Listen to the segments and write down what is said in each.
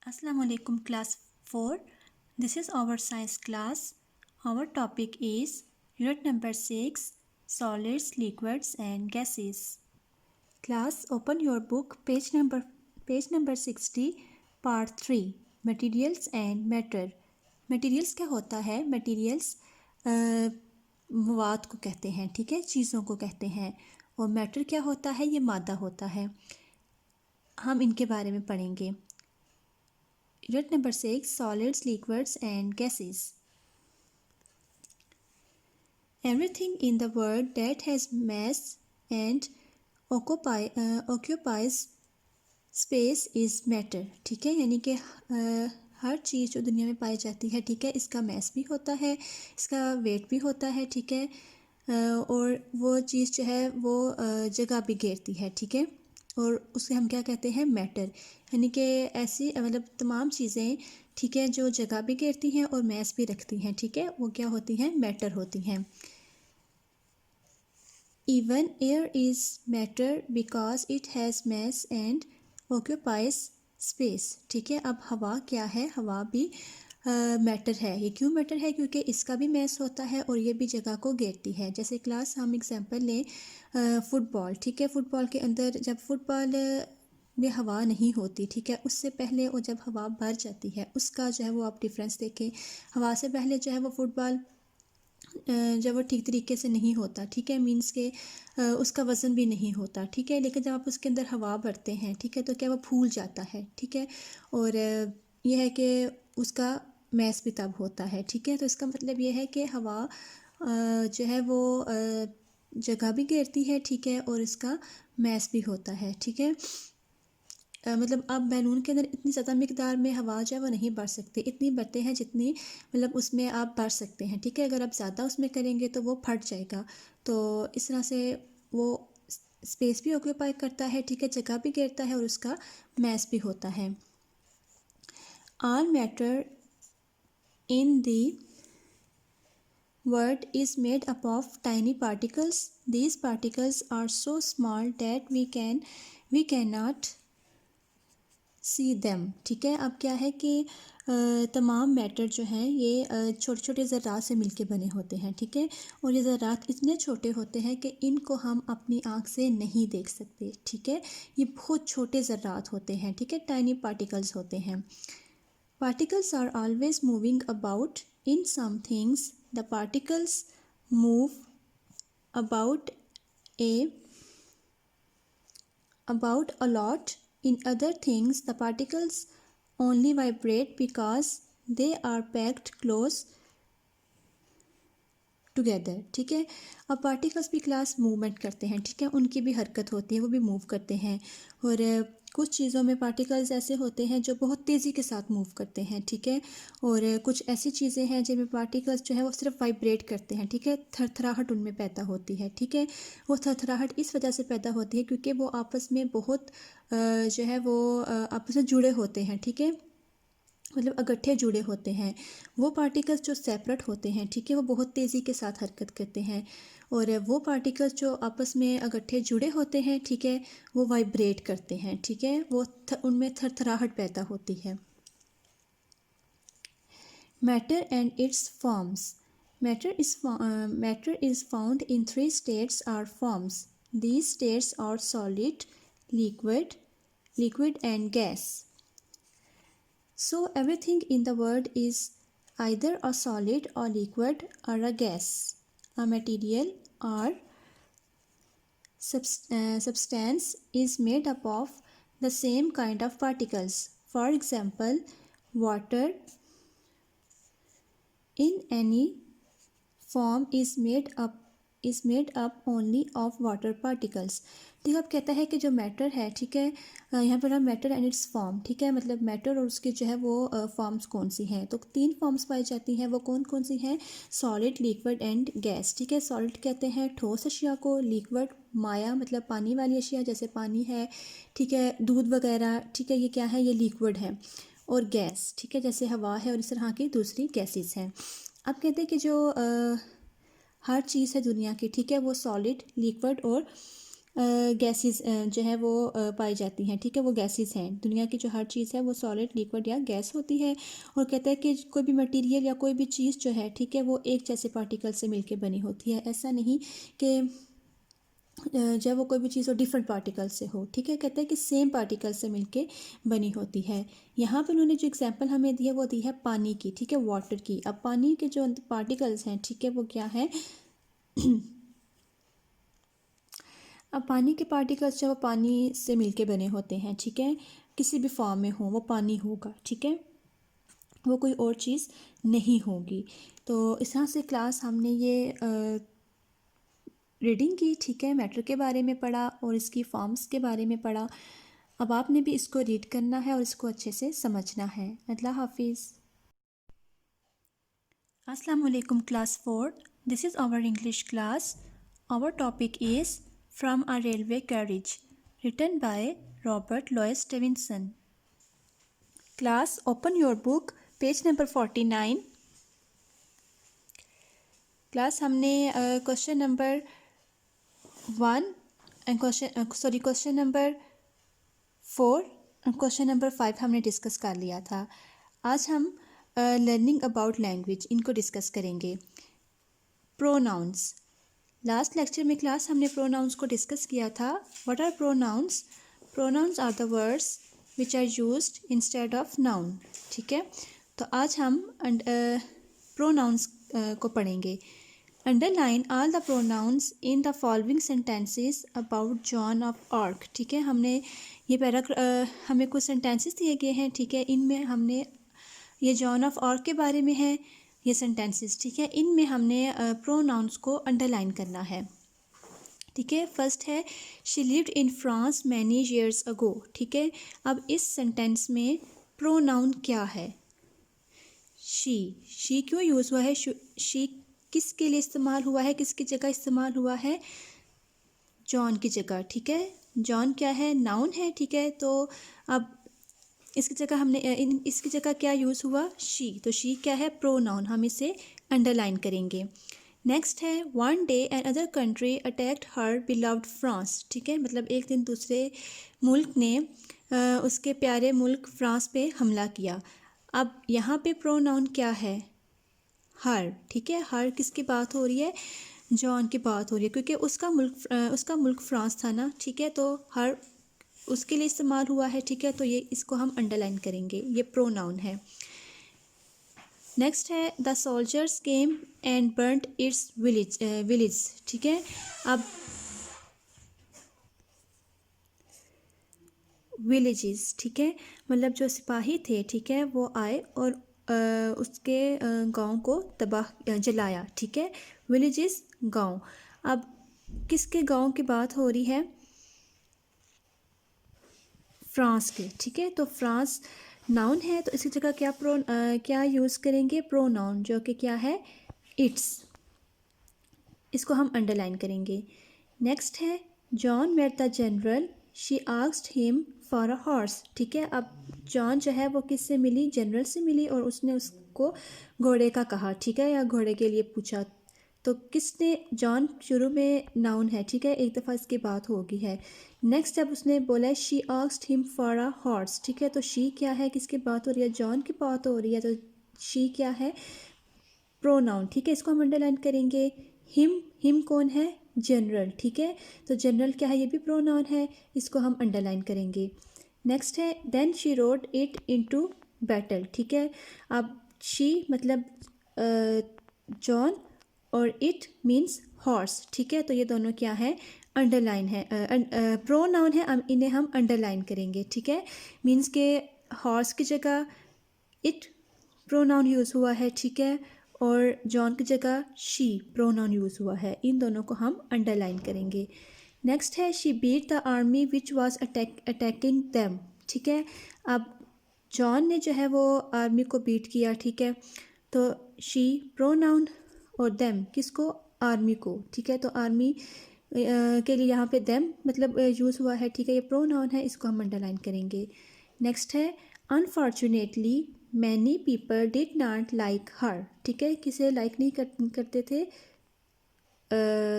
Assalamu alaikum class 4. This is our science class. Our topic is unit number 6, solids, liquids and gases. Class, open your book, page number 60, part 3, materials and matter. Materials क्या होता है? Materials मवाद को कहते हैं, ठीक है, चीज़ों को कहते हैं। और मैटर क्या होता है? ये मादा होता है। हम इनके बारे में पढ़ेंगे। Unit number 6, solids, liquids and gases. Everything in the world that has mass and occupies space is matter. ठीक है, यानी कि हर चीज़ जो दुनिया में पाई जाती है, ठीक है, इसका मैस भी होता है, इसका वेट भी होता है, ठीक है, और वो चीज़ जो है वो जगह भी घेरती है, ठीक है, और उसे हम क्या कहते हैं? मैटर। यानी कि ऐसी मतलब तमाम चीज़ें, ठीक है, जो जगह भी घेरती हैं और मैस भी रखती हैं, ठीक है, वो क्या होती हैं? मैटर होती हैं। Even air is matter because it has mass and occupies space. ठीक है, अब हवा क्या है? हवा भी मैटर है। ये क्यों मैटर है? क्योंकि इसका भी मैस होता है और ये भी जगह को घेरती है। जैसे क्लास हम एग्जांपल लें फुटबॉल, ठीक है, फुटबॉल के अंदर जब फुटबॉल में हवा नहीं होती, ठीक है, उससे पहले और जब हवा भर जाती है उसका जो है वो आप डिफरेंस देखें। हवा से पहले जो है वो फुटबॉल जब वो ठीक तरीके से नहीं होता, ठीक है, मीन्स के उसका वज़न भी नहीं होता, ठीक है, लेकिन जब आप उसके अंदर हवा भरते हैं, ठीक है, तो क्या वो फूल जाता है, ठीक है, और यह है कि उसका मैस भी तब होता है, ठीक है। तो इसका मतलब ये है कि हवा जो है वो जगह भी घेरती है, ठीक है, और इसका मैस भी होता है, ठीक है। मतलब आप बैलून के अंदर इतनी ज़्यादा मिकदार में हवा जो है वो नहीं भर सकते, इतनी भरते हैं जितनी मतलब उसमें आप भर सकते हैं, ठीक है। अगर आप ज़्यादा उसमें करेंगे तो वो फट जाएगा। तो इस तरह से वो स्पेस भी ऑक्यूपाई करता है, ठीक है, जगह भी घेरता है और उसका मैस भी होता है। All matter in the world is made up of tiny particles. These particles are so small that we cannot see them, ठीक है। अब क्या है कि तमाम मैटर जो हैं ये छोटे छोटे ज़रात से मिलके बने होते हैं, ठीक है, और ये ज़रात इतने छोटे होते हैं कि इनको हम अपनी आँख से नहीं देख सकते, ठीक है। ये बहुत छोटे ज़रात होते हैं, ठीक है, टाइनी पार्टिकल्स होते हैं। Particles are always moving about in some things the particles move about a about a lot. In other things, the particles only vibrate because they are packed close together. ठीक है, अब particles भी class movement करते हैं, ठीक है, उनकी भी हरकत होती है, वो भी मूव करते हैं। और कुछ चीज़ों में पार्टिकल्स ऐसे होते हैं जो बहुत तेज़ी के साथ मूव करते हैं, ठीक है, और कुछ ऐसी चीज़ें हैं जिनमें पार्टिकल्स जो है वो सिर्फ वाइब्रेट करते हैं, ठीक है, थरथराहट उनमें पैदा होती है, ठीक है। वो थरथराहट इस वजह से पैदा होती है क्योंकि वो आपस में बहुत जो है वो आपस में जुड़े होते हैं, ठीक है, मतलब इकट्ठे जुड़े होते हैं। वो पार्टिकल्स जो सेपरेट होते हैं, ठीक है, वो बहुत तेज़ी के साथ हरकत करते हैं, और वो पार्टिकल्स जो आपस में इकट्ठे जुड़े होते हैं, ठीक है, वो वाइब्रेट करते हैं, ठीक है, वो उनमें थरथराहट पैदा होती है। Matter and it's forms. Matter is found in 3 states or forms. These states are solid, liquid and gas. So everything in the world is either a solid or liquid or a gas, a material or substance is made up of the same kind of particles. For example, water in any form is made up only of water particles. देखो, अब कहता है कि जो matter है, ठीक है, यहाँ पर मैटर एंड इट्स फॉर्म, ठीक है, मतलब मैटर और उसके जो है वो फॉर्म्स कौन सी हैं, तो 3 फॉर्म्स पाई जाती हैं। वो कौन कौन सी हैं? सॉलिड, लिक्विड एंड गैस, ठीक है। सॉलिड कहते हैं ठोस अशिया को, लिक्विड माया मतलब पानी वाली अशिया जैसे पानी है, ठीक है, दूध वगैरह, ठीक है, ये क्या है? ये लिक्विड है। और गैस, ठीक है, जैसे हवा है और इस तरह की दूसरी गैसेस हैं। अब कहते हैं कि जो हर चीज़ है दुनिया की, ठीक है, वो सॉलिड, लिक्विड और गैसेस जो है वो पाई जाती हैं, ठीक है, वो गैसेस हैं। दुनिया की जो हर चीज़ है वो सॉलिड, लिक्विड या गैस होती है। और कहता है कि कोई भी मटेरियल या कोई भी चीज़ जो है, ठीक है, वो एक जैसे पार्टिकल से मिलके बनी होती है। ऐसा नहीं कि जब वो कोई भी चीज़ हो डिफरेंट पार्टिकल से हो, ठीक है, कहते हैं कि सेम पार्टिकल से मिलके बनी होती है। यहाँ पे उन्होंने जो एग्जांपल हमें दी है वो दी है पानी की, ठीक है, वाटर की। अब पानी के जो पार्टिकल्स हैं, ठीक है, वो क्या है अब पानी के पार्टिकल्स जो वो पानी से मिलके बने होते हैं, ठीक है, किसी भी फॉर्म में हो वो पानी होगा, ठीक है, वो कोई और चीज़ नहीं होगी। तो इस तरह से क्लास हमने ये रीडिंग की, ठीक है, मैटर के बारे में पढ़ा और इसकी फॉर्म्स के बारे में पढ़ा। अब आपने भी इसको रीड करना है और इसको अच्छे से समझना है। अल्लाह हाफिज़। अस्सलाम वालेकुम class 4, this is our English class. Our topic is from a railway carriage, written by Robert Louis Stevenson. Class open your book, page number 49। Class हमने question number 1 and question number 4 और क्वेश्चन नंबर 5 हमने discuss कर लिया था। आज हम learning about language इनको discuss करेंगे। प्रोनाउंस, लास्ट लेक्चर में क्लास हमने प्रोनाउंस को डिस्कस किया था। What are pronouns? Pronouns are the words which are used instead of noun, ठीक है। तो आज हम प्रोनाउंस को पढ़ेंगे। Underline all the pronouns in the following sentences about Joan of Arc, ठीक है। हमने ये हमें कुछ सेंटेंसेस दिए गए हैं, ठीक है, इनमें हमने ये जॉन ऑफ आर्क के बारे में है ये सेंटेंसेस, ठीक है, इनमें हमने प्रोनाउंस को अंडरलाइन करना है, ठीक है। फर्स्ट है she lived in France many years ago, ठीक है। अब इस सेंटेंस में प्रोनाउन क्या है? शी क्यों यूज़ हुआ है? शी किसके लिए इस्तेमाल हुआ है, किसकी जगह इस्तेमाल हुआ है? जॉन की जगह, ठीक है। जॉन क्या है? नाउन है, ठीक है। तो अब इसकी जगह इसकी जगह क्या यूज़ हुआ? शी। तो शी क्या है? प्रोनाउन। हम इसे अंडरलाइन करेंगे। नेक्स्ट है one day and other country attacked her beloved France, ठीक है, मतलब एक दिन दूसरे मुल्क ने उसके प्यारे मुल्क फ्रांस पे हमला किया। अब यहाँ पे प्रोनाउन क्या है? हर, ठीक है। हर किसकी बात हो रही है? जॉन की बात हो रही है, क्योंकि उसका मुल्क फ्रांस था ना, ठीक है। तो हर उसके लिए इस्तेमाल हुआ है, ठीक है। तो ये इसको हम अंडरलाइन करेंगे, ये प्रोनाउन है। नेक्स्ट है the soldiers came and burnt it's village, ठीक है। अब विलेजेस, ठीक है, मतलब जो सिपाही थे, ठीक है, वो आए और उसके गांव को जलाया, ठीक है। विलेजेस गांव। अब किसके गांव की बात हो रही है? फ्रांस के, ठीक है। तो फ्रांस नाउन है, तो इसकी जगह क्या यूज़ करेंगे? प्रोनाउन, जो कि क्या है? इट्स। इसको हम अंडरलाइन करेंगे। नेक्स्ट है Joan met the general, she asked him for a horse, ठीक है। अब जॉन जो है वो किससे मिली? जनरल से मिली और उसने उसको घोड़े का कहा, ठीक है, या घोड़े के लिए पूछा। तो किसने? जॉन शुरू में नाउन है, ठीक है, एक दफ़ा इसकी बात हो गई है। नेक्स्ट जब उसने बोला she asked him for a horse, ठीक है, तो शी क्या है? किसकी बात हो रही है? जॉन की बात हो रही है। तो शी क्या है? प्रोनाउन, ठीक है, इसको हम अंडरलाइन करेंगे। हिम कौन है? जनरल, ठीक है। तो जनरल क्या है? ये भी प्रोनाउन है, इसको हम अंडरलाइन करेंगे। नेक्स्ट है then she rode it into battle, ठीक है। अब शी मतलब जॉन और इट मीन्स हॉर्स, ठीक है। तो ये दोनों क्या है? अंडरलाइन है, प्रोनाउन है, इन्हें हम अंडरलाइन करेंगे, ठीक है। मीन्स के हॉर्स की जगह इट प्रोनाउन यूज़ हुआ है, ठीक है, और जॉन की जगह शी प्रोनाउन यूज़ हुआ है। इन दोनों को हम अंडरलाइन करेंगे। नेक्स्ट है she beat the army which was attacking them, ठीक है। अब जॉन ने जो है वो आर्मी को बीट किया, ठीक है। तो शी प्रोनाउन और देम किसको? आर्मी को, ठीक है। तो आर्मी के लिए यहाँ पे देम मतलब यूज़ हुआ है, ठीक है, ये प्रोनाउन है, इसको हम अंडरलाइन करेंगे। नेक्स्ट है unfortunately many people did not like her, ठीक है, किसे लाइक नहीं करते थे?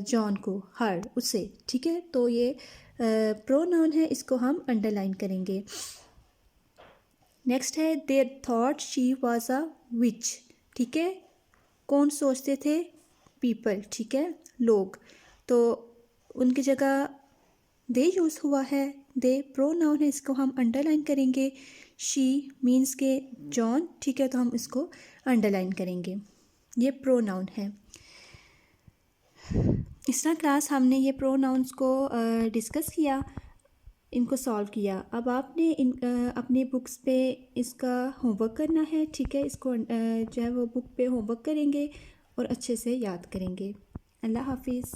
जॉन को, हर, उसे, ठीक है। तो ये प्रोनाउन है, इसको हम अंडरलाइन करेंगे। नेक्स्ट है there thought she was a witch, ठीक है। कौन सोचते थे? पीपल, ठीक है, लोग। तो उनकी जगह दे यूज़ हुआ है, दे प्रोनाउन है, इसको हम अंडरलाइन करेंगे। शी मीन्स के जॉन, ठीक है, तो हम इसको अंडरलाइन करेंगे, ये प्रोनाउन है। इस तरह क्लास हमने ये प्रोनाउंस को डिस्कस किया, इनको सॉल्व किया। अब आपने अपने बुक्स पे इसका होमवर्क करना है, ठीक है। इसको जो है वो बुक पे होमवर्क करेंगे और अच्छे से याद करेंगे। अल्लाह हाफिज़।